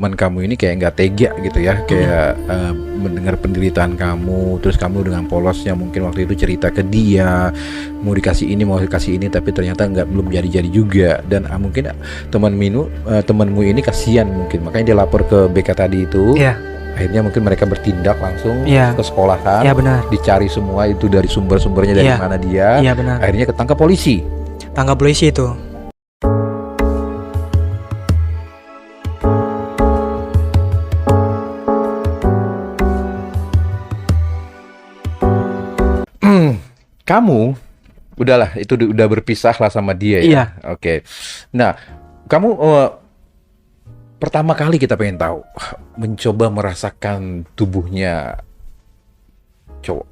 teman kamu ini kayak nggak tega gitu ya, kayak mendengar penderitaan kamu, terus kamu dengan polosnya mungkin waktu itu cerita ke dia mau dikasih ini mau dikasih ini, tapi ternyata belum jadi juga, dan mungkin temanmu ini kasihan mungkin, makanya dia lapor ke BK tadi itu. Iya. Akhirnya mungkin mereka bertindak langsung Iya. ke sekolahan. Iya, benar. Dicari semua itu dari sumber-sumbernya dari Iya. mana dia. Iya, benar. Akhirnya ketangkap polisi. Tangkap polisi itu. Kamu udahlah itu udah berpisah lah sama dia ya. Iya. Oke. Nah, kamu pertama kali kita pengen tahu mencoba merasakan tubuhnya cowok.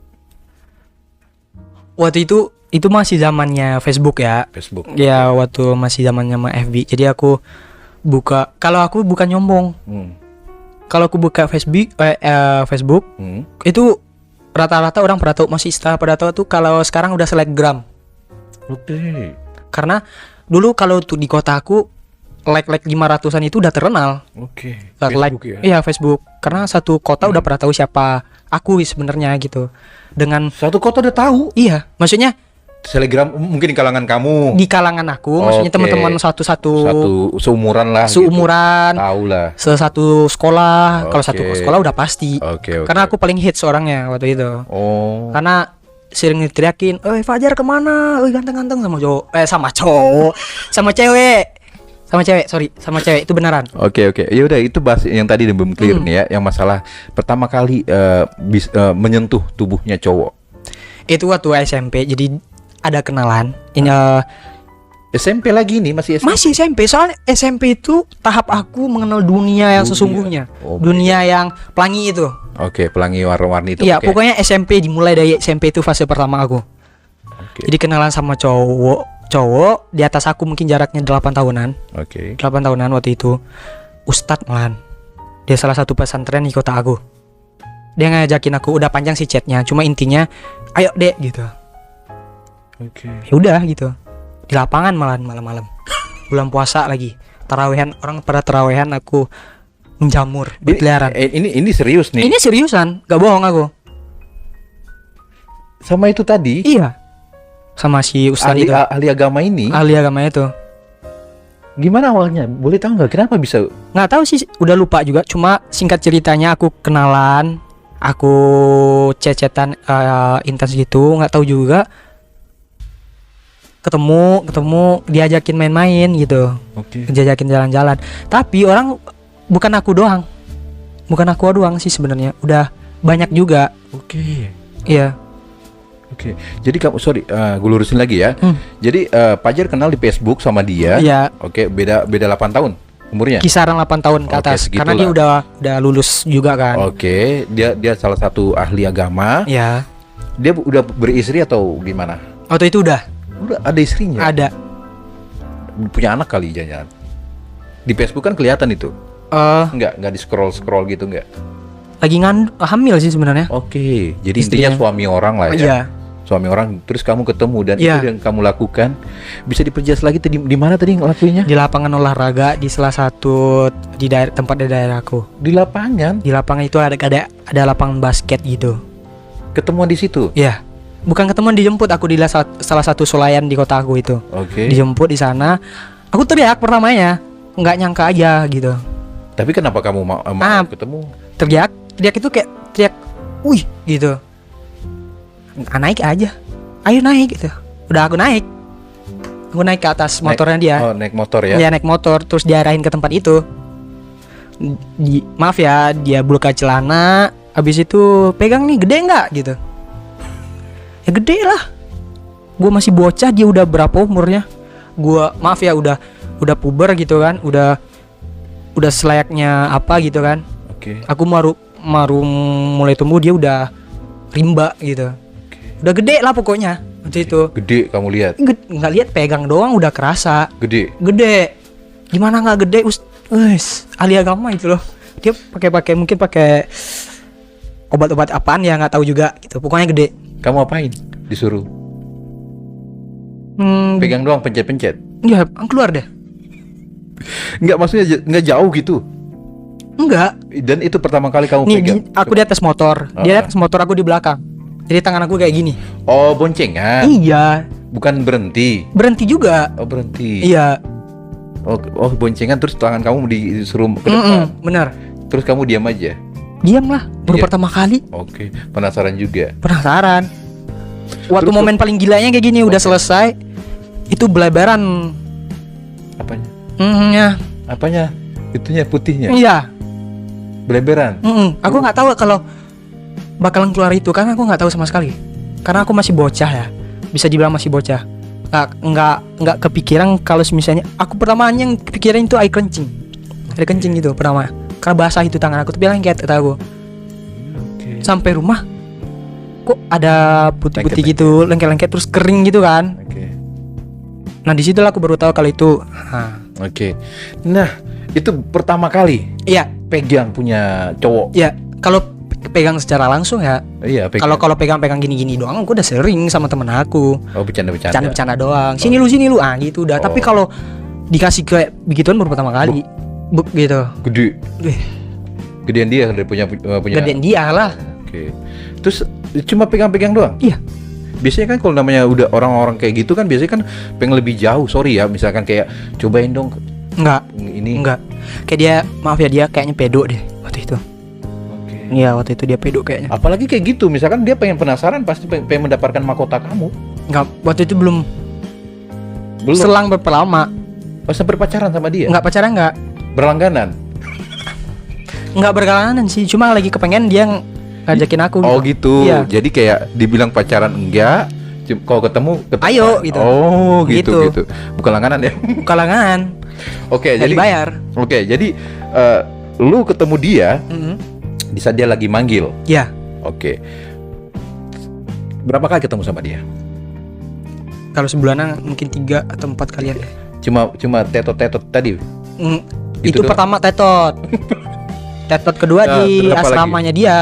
Waktu itu masih zamannya Facebook ya. Facebook. Ya, waktu masih zamannya FB. Jadi aku buka, kalau aku bukan nyombong. Kalau aku buka Facebook itu rata-rata orang pada tahu, masih istilah pada tahu tuh kalau sekarang udah selebgram. Oke. Karena dulu kalau tuh di kota aku like 500-an itu udah terkenal. Oke. Facebook ya. Iya, Facebook. Karena satu kota udah pada tahu siapa aku sebenarnya gitu. Dengan Satu kota udah tahu. iya, maksudnya Telegram mungkin di kalangan kamu. di kalangan aku, maksudnya Oke. teman-teman satu seumuran lah. seumuran, Gitu. Tahu lah. satu sekolah. Kalau Oke. satu sekolah udah pasti. Oke. Karena aku paling hits orangnya waktu itu. Oh. Karena sering diteriakin, Fajar kemana? Ganteng-ganteng sama cowok. Sama cowok. Sama cewek. Sama cewek itu beneran. Oke. Ya udah, itu bahas yang tadi belum clear nih ya, yang masalah pertama kali menyentuh tubuhnya cowok. Itu waktu SMP. Jadi ada kenalan. Ini SMP lagi nih, masih SMP. masih SMP. Soalnya SMP itu tahap aku mengenal dunia yang sesungguhnya. Oh, Dunia yang pelangi itu. Oke, pelangi warna-warni itu. Iya, oke. pokoknya SMP, dimulai dari SMP itu fase pertama aku. Oke. Jadi kenalan sama cowok di atas aku, mungkin jaraknya 8 tahunan. Oke. 8 tahunan waktu itu. Ustadz malahan. Dia salah satu pesantren di kota aku. Dia ngajakin aku, udah panjang sih chatnya, cuma intinya ayo dek gitu. Oke. Ya udah gitu. Di lapangan malam-malam. Bulan puasa lagi. Tarawehan, orang pada tarawehan, aku menjamur, berkeliaran. Ini serius nih. Ini seriusan, gak bohong aku. Sama itu tadi. Iya. Sama si ustadz itu. Ahli agama ini. Ahli agama itu. Gimana awalnya? Boleh tahu nggak kenapa bisa? Nggak tahu sih, udah lupa juga. Cuma singkat ceritanya aku kenalan, aku cecetan intens gitu, nggak tahu juga. Ketemu, diajakin main-main gitu, Oke. diajakin jalan-jalan. Tapi orang bukan aku doang sih sebenarnya. Udah banyak juga. Oke. Iya. Oke. Jadi kamu gue lurusin lagi ya. Jadi Fajar kenal di Facebook sama dia. Iya. Oke, beda 8 tahun umurnya. Kisaran 8 tahun ke Oke, atas. Karena segitulah. dia udah lulus juga kan. Oke, dia salah satu ahli agama. Iya. Dia udah beristri atau gimana? Waktu itu udah Udah ada istrinya. ada. Punya anak kali jangan. Di Facebook kan kelihatan itu. Enggak di scroll gitu enggak. Lagi hamil sih sebenarnya. Oke, jadi Istrinya. intinya suami orang lah ya. Iya. Suami orang, terus kamu ketemu dan Iya. itu yang kamu lakukan. Bisa diperjelas lagi di mana tadi ngelakuinnya? Di lapangan olahraga di salah satu tempat di daerahku. Di lapangan. Di lapangan itu ada lapangan basket gitu. Ketemuan di situ. Iya. Bukan ketemuan, dijemput aku di salah satu solayan di kota aku itu. Oke. Dijemput di sana. Aku teriak pertamanya, nggak nyangka aja gitu. Tapi kenapa kamu mau ketemu? Teriak itu kayak teriak, wih gitu. Naik aja, ayo naik gitu. Udah aku naik ke atas motornya dia. Oh, naik motor ya? Dia naik motor, terus diarahin ke tempat itu. Maaf ya, dia buka celana, habis itu pegang nih, gede nggak gitu. Ya gede lah. Gue masih bocah, dia udah berapa umurnya? Gua maaf ya, udah puber gitu kan, udah selayaknya apa gitu kan. Oke. Aku maru mulai tumbuh, dia udah rimba gitu. Udah gede lah pokoknya waktu itu. Gede kamu lihat? Nggak lihat, pegang doang udah kerasa. Gede. Gimana nggak gede? Ahli agama itu loh. Dia mungkin pakai obat-obat apaan ya, nggak tahu juga gitu. Pokoknya gede. Kamu apain? Disuruh pegang doang, pencet-pencet? Ya keluar deh. Enggak, maksudnya enggak jauh gitu. Enggak. Dan itu pertama kali kamu Nih pegang. aku di atas motor, dia di atas motor, aku di belakang. Jadi tangan aku kayak gini. Oh, boncengan. Iya. Bukan berhenti. Berhenti juga. Oh, berhenti. Iya. Oh, boncengan terus tangan kamu disuruh ke depan. Bener. Terus kamu diam aja. Diam lah. Baru Iya. pertama kali. Oke, penasaran juga. Penasaran. Waktu Terus- momen paling gilanya kayak gini udah selesai. Itu belebaran. Apanya? Ya. Apanya? Itunya putihnya. Iya. Beleberan. Aku nggak tahu kalau bakalan keluar itu, karena aku nggak tahu sama sekali. Karena aku masih bocah ya. Bisa dibilang masih bocah. Nggak kepikiran kalau misalnya aku pertamanya yang kepikiran itu air kencing. Air kencing itu pertama. Karena basah itu tangan aku, tapi lengket kata aku. Oke. Sampai rumah kok ada putih-putih Lengket-lengket. gitu, lengket-lengket terus kering gitu kan. Oke. Nah di situ lah aku baru tahu kalau itu. Oke. Nah, itu pertama kali Iya, pegang punya cowok. iya. Kalau pegang secara langsung ya. Iya, pegang. Kalau pegang gini-gini doang, aku udah sering sama temen aku. Oh, bercanda-bercanda. Bercanda doang. Sini lu gitu udah. Oh. Tapi kalau dikasih kayak begituan baru pertama kali. Gitu. Gede. Wih, Gedean dia dari punya. gedean dia lah. Oke. Terus cuma pegang-pegang doang? Iya. Biasanya kan kalau namanya udah orang-orang kayak gitu kan biasanya kan pengen lebih jauh. Sorry ya, misalkan kayak cobain dong Enggak. ini. Enggak. Kayak dia, maaf ya, dia kayaknya pedo deh waktu itu. Oke. Iya, waktu itu dia pedo kayaknya. Apalagi kayak gitu, misalkan dia pengen penasaran pasti pengen mendapatkan mahkota kamu. Enggak, waktu itu belum. Belum. Selang berapa lama? Pas berpacaran sama dia. Enggak pacaran, enggak. Berlangganan. Enggak berkelananan sih, cuma lagi kepengen dia ngajakin aku. Oh gitu. Iya. Jadi kayak dibilang pacaran enggak, kalau ketemu. Ayo, gitu. Oh gitu Gitu. gitu. Bukan langganan ya. Kelangan. Oke, Jadi jadi bayar. Oke, jadi lu ketemu dia di saat dia lagi manggil. Iya. Oke. Berapa kali ketemu sama dia? Kalau sebulanan mungkin 3 atau 4 kalian deh. Cuma tetot-tetot tadi. Itu Gitu doang? pertama tetot. Tetot kedua Nah, di terus apa asramanya dia.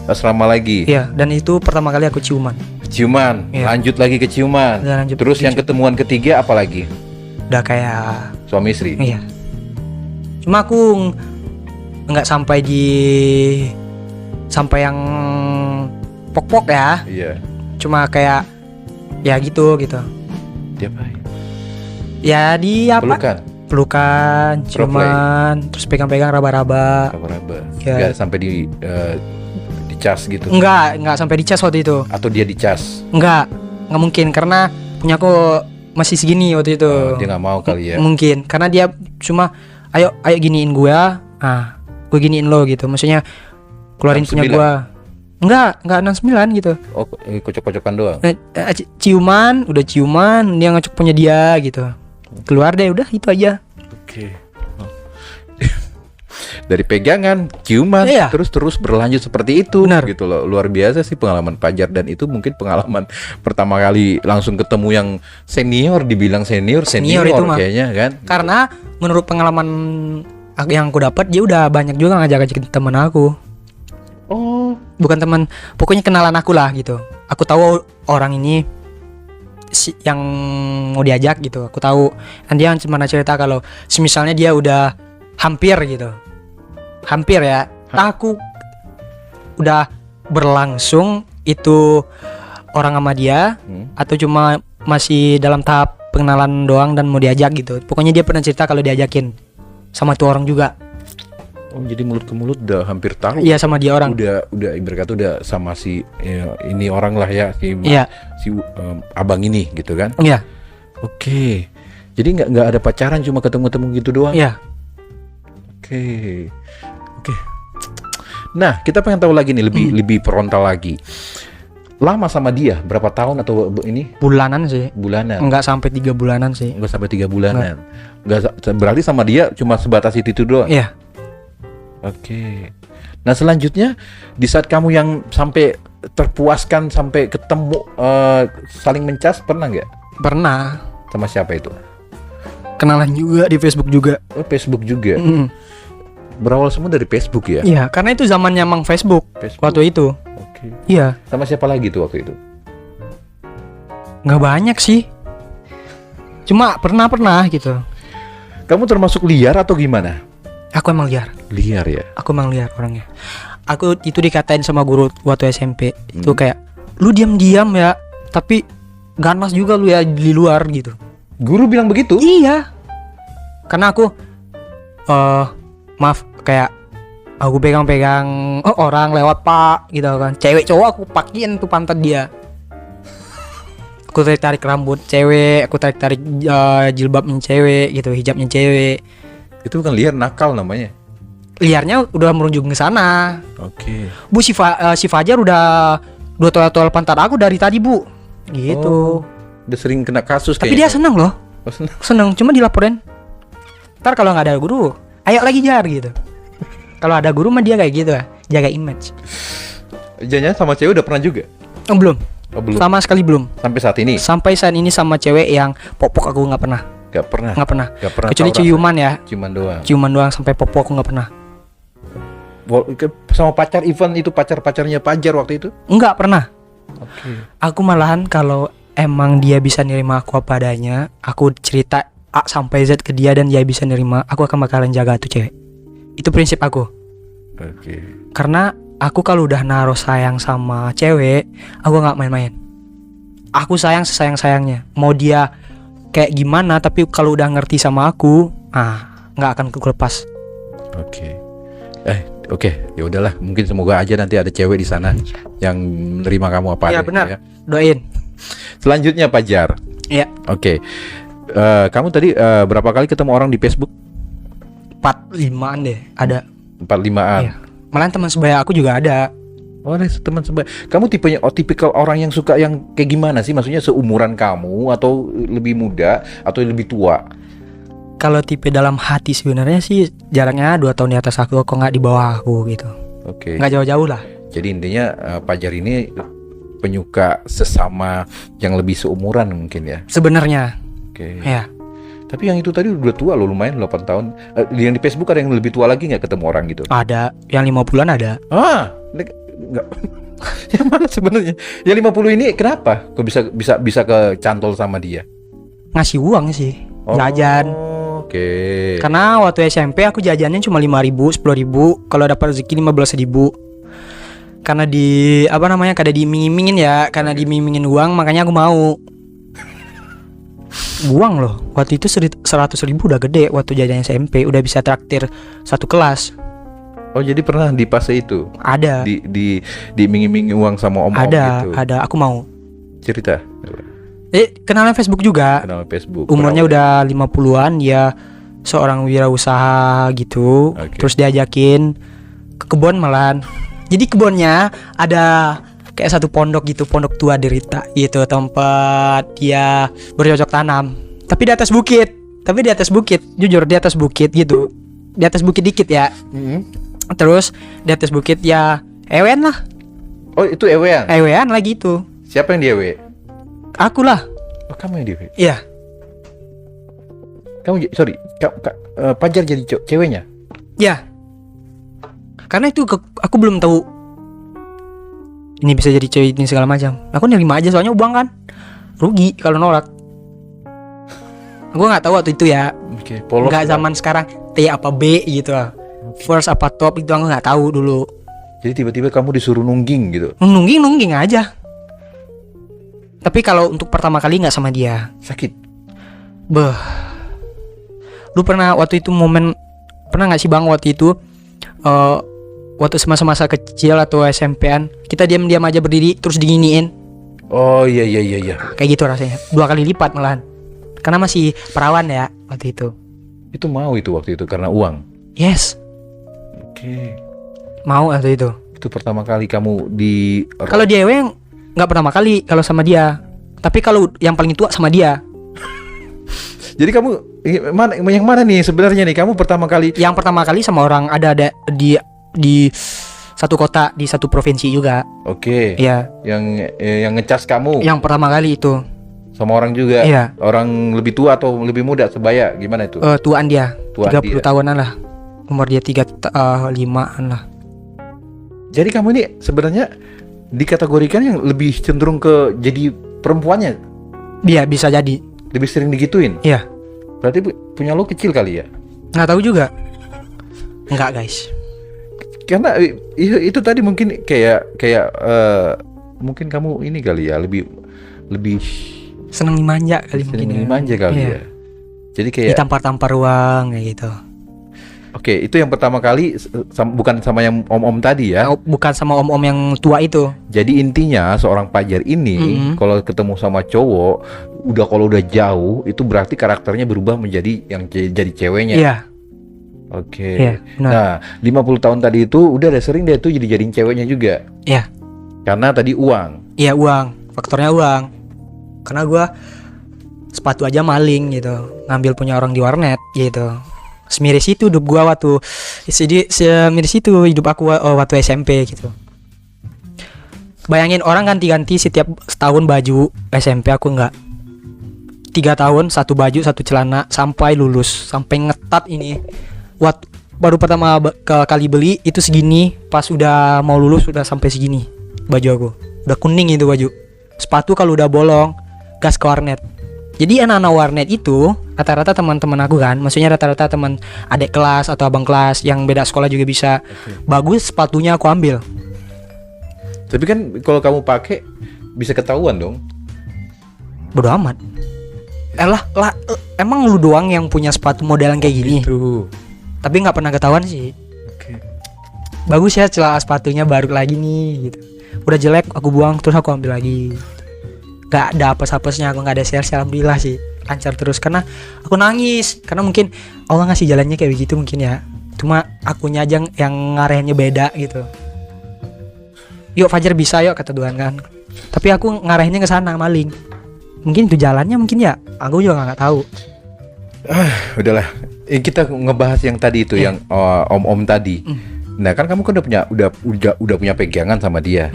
Asrama lagi. Iya, dan itu pertama kali aku ciuman. Ciuman, Iya. lanjut lagi ke ciuman. Dan lanjut Terus ke yang ketemuan ketiga apa lagi? Udah kayak Suami istri. iya. Cuma aku nggak sampai yang pok-pok ya. Iya. Cuma kayak ya gitu. Dia apa? Ya di apa? Pelukan, ciuman, terus pegang-pegang raba-raba. Raba-raba. Iya. Nggak sampai dicas gitu. Enggak sampai dicas waktu itu. Atau dia dicas. Enggak mungkin karena punya aku masih segini waktu itu. Dia nggak mau kali ya. Mungkin karena dia cuma ayo giniin gua. Gue giniin lo gitu. Maksudnya keluarin punya 69. gua. Enggak 69 gitu. Oh, kocok-kocokan doang. Ciuman, udah ciuman, dia ngecek punya dia gitu. Keluar deh, udah itu aja. Oke. Dari pegangan, ciuman, Iya. terus berlanjut seperti itu. Benar. Gitu loh. Luar biasa sih pengalaman Fajar, dan itu mungkin pengalaman pertama kali langsung ketemu yang senior, dibilang senior itu mah. kayaknya kan. Karena menurut pengalaman yang aku dapat, dia udah banyak juga ngajak-ngajakin temen aku. Oh, Bukan teman, pokoknya kenalan aku lah gitu. Aku tahu orang ini yang mau diajak gitu. Aku tahu. Dan dia cuma cerita kalau semisalnya dia udah hampir gitu. Hampir ya. Aku udah berlangsung itu orang sama dia atau cuma masih dalam tahap pengenalan doang dan mau diajak gitu. Pokoknya dia pernah cerita kalau diajakin sama tuh orang juga. oh, jadi mulut ke mulut udah hampir tahu. Iya, sama dia orang. Udah ibarat kata udah sama si ini orang lah ya, Iya. si abang ini gitu kan. Iya. Oke. Jadi nggak ada pacaran, cuma ketemu-ketemu gitu doang. Iya. Oke. Nah, kita pengen tahu lagi nih lebih frontal lagi. Lama sama dia berapa tahun atau ini? Bulanan sih. Bulanan. Enggak sampai 3 bulanan sih. Enggak sampai 3 bulanan. Berarti sama dia cuma sebatas itu doang. Iya. Oke. Nah, selanjutnya di saat kamu yang sampai terpuaskan sampai ketemu saling mencas, pernah nggak? Pernah. Sama siapa itu? Kenalan juga di Facebook juga. Oh, Facebook juga. Berawal semua dari Facebook ya? Iya, karena itu zamannya Mang Facebook waktu itu. Oke. Iya. Sama siapa lagi tuh waktu itu? Nggak banyak sih. Cuma pernah gitu. Kamu termasuk liar atau gimana? Aku emang liar. Liar ya. Aku emang liar orangnya. Aku itu dikatain sama guru waktu SMP. Itu kayak lu diam-diam ya, tapi ganas juga lu ya di luar gitu. Guru bilang begitu? Iya. Karena aku maaf kayak aku pegang-pegang orang lewat pak gitu kan. Cewek cowok aku pakein tuh pantat dia. Aku tarik rambut cewek, aku tarik jilbabnya cewek gitu, hijabnya cewek. Itu bukan liar, nakal namanya. Liarnya udah merunjung ke sana. Oke. Bu si Fajar udah tol pantat aku dari tadi bu. Gitu. Udah sering kena kasus Tapi kayaknya. dia seneng loh. Oh, senang. Seneng, cuma dilaporin. Ntar kalau nggak ada guru, ayo lagi jar gitu. Kalau ada guru mah dia kayak gitu, jaga image. Jangan sama cewek udah pernah juga? Belum. Oh, belum. Sama sekali belum. Sampai saat ini? Sampai saat ini sama cewek yang popok aku nggak pernah. Gak pernah. Nggak pernah. Gak pernah. Kecuali tahu ciuman ya. rasa. Ciuman doang. Ciuman doang sampai popok aku nggak pernah. Sama pacar event itu, pacarnya Pajar waktu itu? Nggak pernah. Oke. Aku malahan kalau emang dia bisa nerima aku apa adanya, aku cerita A sampai Z ke dia dan dia bisa nerima, aku akan bakalan jaga tuh cewek. Itu prinsip aku. Oke. Karena aku kalau udah naruh sayang sama cewek, aku nggak main-main. Aku sayang sesayang-sayangnya. Mau dia kayak gimana, tapi kalau udah ngerti sama aku, nggak akan aku lepas. Oke. Oke, ya udahlah. Mungkin semoga aja nanti ada cewek di sana yang menerima kamu apa Iya adanya, benar. ya. Doain. Selanjutnya Pajar. Iya. Oke. Kamu tadi berapa kali ketemu orang di Facebook? 4-5an deh ada. 4-5an. Iya. Malahan teman sebaya aku juga ada. Oh, ada teman sebaya. Kamu tipikal orang yang suka yang kayak gimana sih? Maksudnya seumuran kamu atau lebih muda atau lebih tua? Kalau tipe dalam hati sebenarnya sih jaraknya 2 tahun di atas aku, kok nggak di bawah aku gitu. Oke. Nggak jauh-jauh lah. Jadi intinya Pajar ini penyuka sesama yang lebih seumuran mungkin ya. Sebenarnya. Oke. Ya. Tapi yang itu tadi udah tua loh, lumayan 8 tahun. Yang di Facebook ada yang lebih tua lagi nggak ketemu orang gitu? Ada yang 50-an ada. Enggak. Yang mana sebenarnya? Yang 50 ini kenapa? Kok bisa kecantol sama dia? Ngasih uang sih. Jajan. Oke. Karena waktu SMP aku jajannya cuma 5.000, 10.000. Kalau dapat rezeki 15.000. Karena karena diiming-imingin ya, karena diiming-imingin uang, makanya aku mau. Uang loh. Waktu itu 100.000 udah gede waktu jajan SMP, udah bisa traktir satu kelas. Oh, jadi pernah di fase itu? Ada. Diiming-imingi uang sama om-om gitu. Ada, aku mau. Cerita. Kenalan Facebook juga. Kenal Facebook. Umurnya udah 50-an, ya seorang wirausaha gitu. Oke. Terus diajakin ke kebun malahan. Jadi kebunnya ada kayak satu pondok gitu, pondok tua derita gitu, tempat dia bercocok tanam. Tapi di atas bukit. Jujur di atas bukit gitu. Di atas bukit dikit ya. Terus di atas bukit ya ewen lah. Oh, itu ewean? Ewean lagi itu. Siapa yang di ewe? Aku lah. Oh, kamu yang di ewe? Iya. Pajar jadi ceweknya? Ya. Karena itu aku belum tahu ini bisa jadi cewek ini segala macam. Aku nerima aja soalnya uang kan. Rugi kalau nolak. Aku nggak tahu waktu itu ya. Oke, polos. Nggak zaman sekarang T apa B gitu lah. First apa top itu aku nggak tahu dulu. Jadi tiba-tiba kamu disuruh nungging gitu? Nungging aja. Tapi kalau untuk pertama kali nggak sama dia. Sakit? Lu pernah waktu itu pernah nggak sih bang waktu itu waktu semasa-masa kecil atau SMP-an kita diam-diam aja berdiri terus diginiin? Oh iya. Kayak gitu rasanya. 2 kali lipat malahan. Karena masih perawan ya waktu itu. Itu mau itu waktu itu karena uang? Yes. Oke. Mau waktu itu. Itu pertama kali kamu di... Kalau dia yang nggak pertama kali kalau sama dia. Tapi kalau yang paling tua sama dia. Jadi kamu yang mana nih sebenarnya nih? Kamu pertama kali? Yang pertama kali sama orang ada di satu kota, di satu provinsi juga. Oke. Iya. Yang ngecas kamu? Yang pertama kali itu. Sama orang juga? Iya. Orang lebih tua atau lebih muda sebaya? Gimana itu? Tuaan dia. Tuaan 30 dia. tahunan lah. Umur dia 35-an lah. Jadi kamu ini sebenarnya dikategorikan yang lebih cenderung ke jadi perempuannya? Dia bisa jadi. Lebih sering digituin? Iya. Berarti punya lo kecil kali ya? Nggak tahu juga. Enggak guys. Karena itu tadi mungkin mungkin kamu ini kali ya, lebih Seneng manja kali mungkin ya. manja kali Iya. ya. Jadi kayak Ditampar-tampar uang kayak gitu. oke, itu yang pertama kali bukan sama yang om-om tadi ya. Bukan sama om-om yang tua itu. Jadi intinya seorang Pajar ini kalau ketemu sama cowok, kalau udah jauh itu berarti karakternya berubah menjadi yang jadi ceweknya. Iya. Oke. Iya, benar. Nah, 50 tahun tadi itu udah sering dia tuh jadiin ceweknya juga. Iya. Karena tadi uang. Iya, uang. Faktornya uang. Karena gua sepatu aja maling gitu, ngambil punya orang di warnet gitu. Semiris itu hidup gua waktu semiris itu hidup aku waktu SMP gitu. Bayangin orang ganti-ganti setiap setahun baju SMP, aku enggak. 3 tahun satu baju satu celana sampai lulus, sampai ngetat ini. Baru pertama kali beli itu segini, pas udah mau lulus udah sampai segini baju aku. Udah kuning itu baju. Sepatu kalau udah bolong gas ke warnet. Jadi anak-anak warnet itu rata-rata teman-teman aku kan, maksudnya rata-rata teman adik kelas atau abang kelas yang beda sekolah juga bisa. Bagus sepatunya aku ambil. Tapi kan kalau kamu pakai bisa ketahuan dong. Bodo amat. Emang lu doang yang punya sepatu modelan kayak gini? Itu. Tapi nggak pernah ketahuan sih. Oke. Bagus ya celana sepatunya baru lagi nih gitu. Udah jelek aku buang terus aku ambil lagi. Gak ada apes-apesnya, aku gak ada sales, alhamdulillah sih lancar terus. Karena aku nangis, karena mungkin Allah ngasih jalannya kayak begitu mungkin ya. Cuma akunya aja yang ngarahinnya beda gitu. Yuk Fajar bisa yuk kata Tuhan kan. Tapi aku ngarahinnya ke sana maling. Mungkin itu jalannya mungkin ya. Aku juga nggak tahu. Udahlah. Kita ngebahas yang tadi itu yang om-om tadi. Nah kan kamu kan udah punya pegangan sama dia.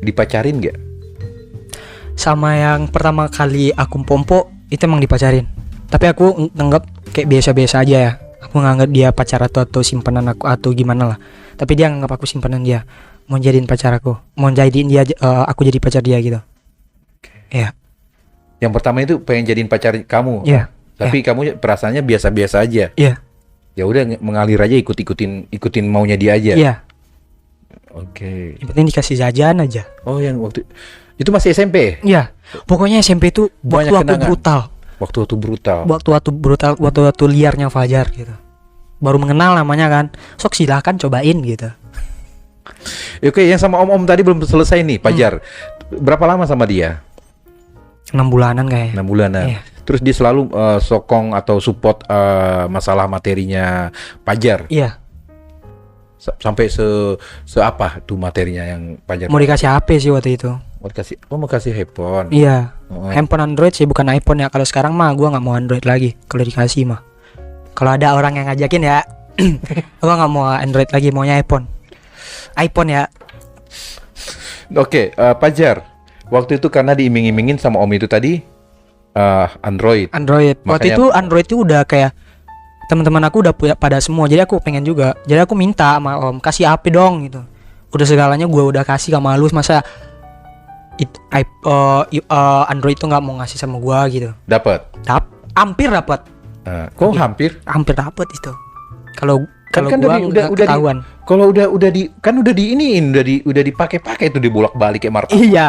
Dipacarin nggak? Sama yang pertama kali aku pompo itu emang dipacarin. Tapi aku nganggap kayak biasa-biasa aja ya. Aku nganggap dia pacar atau simpanan aku atau gimana lah. Tapi dia nganggap aku simpanan dia. Mau jadiin pacar aku. Mau jadiin dia aku jadi pacar dia gitu. Iya. Yang pertama itu pengen jadiin pacar kamu. Iya. Tapi kamu perasaannya biasa-biasa aja. Iya. Ya udah mengalir aja, ikutin maunya dia aja. Iya. Oke. Yang penting dikasih jajan aja. Oh yang waktu itu masih SMP? Iya. Pokoknya SMP itu Banyak waktu kenangan. brutal. Waktu brutal. Waktu liarnya Fajar gitu. Baru mengenal namanya kan. Sok silakan cobain gitu. Oke, yang sama om-om tadi belum selesai nih, Pajar. Berapa lama sama dia? 6 bulanan kayaknya. 6 bulanan. Iya. Terus dia selalu sokong atau support masalah materinya Pajar. Iya. Sampai se apa tuh materinya yang Pajar? Mau dikasih HP sih waktu itu. Mau kasih handphone. Iya. Oh. Handphone Android sih, bukan iPhone ya. Kalau sekarang mah gua nggak mau Android lagi. Kalau dikasih mah. Kalau ada orang yang ngajakin ya, gua nggak mau Android lagi, maunya iPhone. iPhone ya. Oke, Pajar. Waktu itu karena diiming-imingin sama om itu tadi Android. Waktu Makanya- itu Android itu udah kayak teman-teman aku udah punya pada semua. Jadi aku pengen juga. Jadi aku minta sama om kasih HP dong gitu. Udah segalanya gua udah kasih, gak malu. Masa Android itu nggak mau ngasih sama gua gitu. Hampir dapat. Kok hampir? Hampir dapat itu. Kalau Kan gua udah ketahuan. Kalau udah diiniin, udah dipakai-pakai itu dibolak-balik kayak martabak. Iya.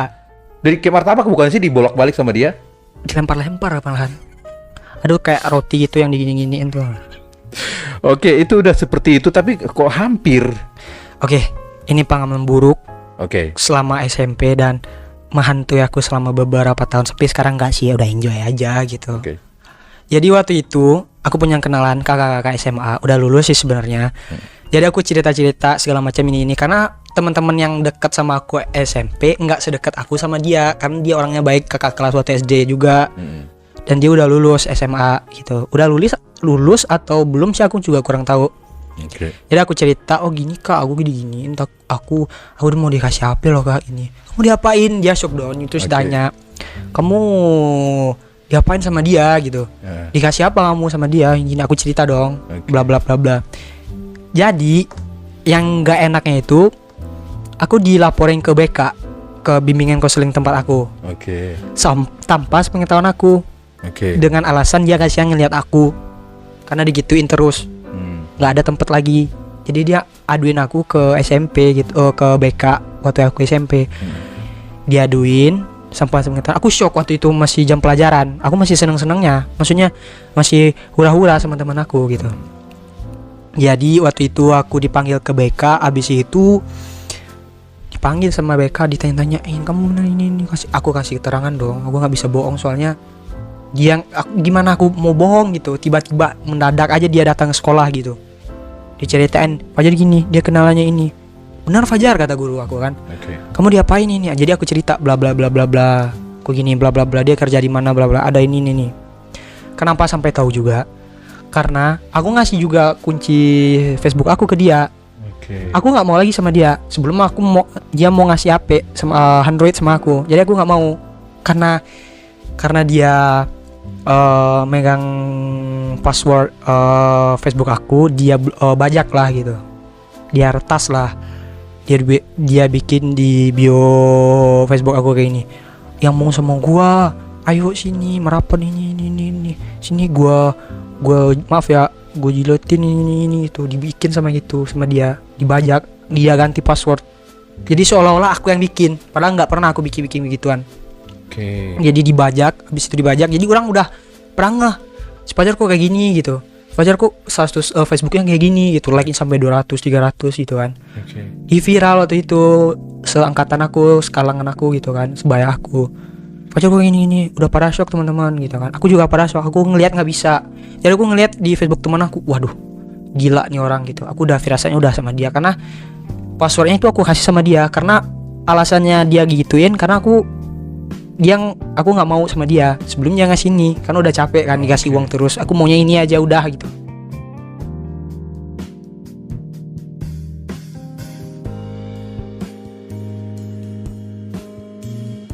Dari kayak martabak bukan sih dibolak-balik sama dia? Dilempar-lempar malahan. Aduh kayak roti gitu yang digini-giniin tuh. Oke, itu udah seperti itu tapi kok hampir. Oke, ini pengalaman buruk Oke. selama SMP dan menghantui aku selama beberapa tahun. Tapi sekarang enggak sih, udah enjoy aja gitu. Oke. Jadi waktu itu aku punya kenalan kakak-kakak SMA, udah lulus sih sebenarnya. Jadi aku cerita-cerita segala macam ini karena teman-teman yang dekat sama aku SMP enggak sedekat aku sama dia, karena dia orangnya baik, kakak kelas waktu SD juga. Dan dia udah lulus SMA gitu. Udah lulus atau belum sih aku juga kurang tahu. Oke. Jadi aku cerita, oh gini kak, aku gini-giniin, aku udah mau dikasih HP loh kak ini. Kamu diapain? Dia shock dong, terus tanya, kamu diapain sama dia gitu? Dikasih apa kamu sama dia? Gini aku cerita dong, bla bla bla bla. Jadi yang nggak enaknya itu, aku dilaporin ke BK, ke bimbingan konseling tempat aku. Oke. Tanpa sepengetahuan aku. Oke. Dengan alasan dia kasihan ngelihat aku, karena digituin terus. Nggak ada tempat lagi. Jadi dia aduin aku ke SMP gitu, ke BK waktu aku SMP. Dia aduin sampai sebentar. Aku shock waktu itu masih jam pelajaran. Aku masih seneng-senengnya. Maksudnya masih hura-hura sama teman aku gitu. Jadi waktu itu aku dipanggil ke BK. Abis itu dipanggil sama BK, ditanya-tanyain kamu bener ini. Aku kasih keterangan dong. Aku nggak bisa bohong soalnya gimana aku mau bohong gitu. Tiba-tiba mendadak aja dia datang ke sekolah gitu. Diceritain Fajar gini, dia kenalannya ini. Benar Fajar, kata guru aku kan. Kamu diapain ini? Jadi aku cerita bla bla bla bla bla. Aku gini bla bla bla, dia kerja di mana bla bla. Ada ini nih. Kenapa sampai tahu juga? Karena aku ngasih juga kunci Facebook aku ke dia. Aku nggak mau lagi sama dia. Sebelum dia mau ngasih HP sama Android sama aku. Jadi aku nggak mau karena dia megang password Facebook aku, dia bajak lah gitu, dia retas lah, dia bikin di bio Facebook aku kayak ini, yang mau sama gua, ayo sini merapat ini sini gua maaf ya, gua jilatin ini itu, dibikin sama dia, dibajak, dia ganti password, jadi seolah-olah aku yang bikin, padahal nggak pernah aku bikin begituan. Jadi dibajak, habis itu dibajak, jadi orang udah perangah si Fajar kok kayak gini gitu, Fajar kok status Facebooknya kayak gini gitu, like sampai 200-300 gitu kan. Di viral waktu itu, seangkatan aku, sekalangan aku gitu kan, sebaya aku, Fajar kok gini, udah pada shock teman-teman gitu kan. Aku juga pada shock, aku ngelihat nggak bisa, jadi aku ngelihat di Facebook teman aku, waduh gila nih orang gitu. Aku udah firasatnya udah sama dia, karena passwordnya itu aku kasih sama dia, karena alasannya dia gituin karena aku nggak mau sama dia sebelumnya ngasih ini, karena udah capek kan dikasih uang terus, aku maunya ini aja udah gitu.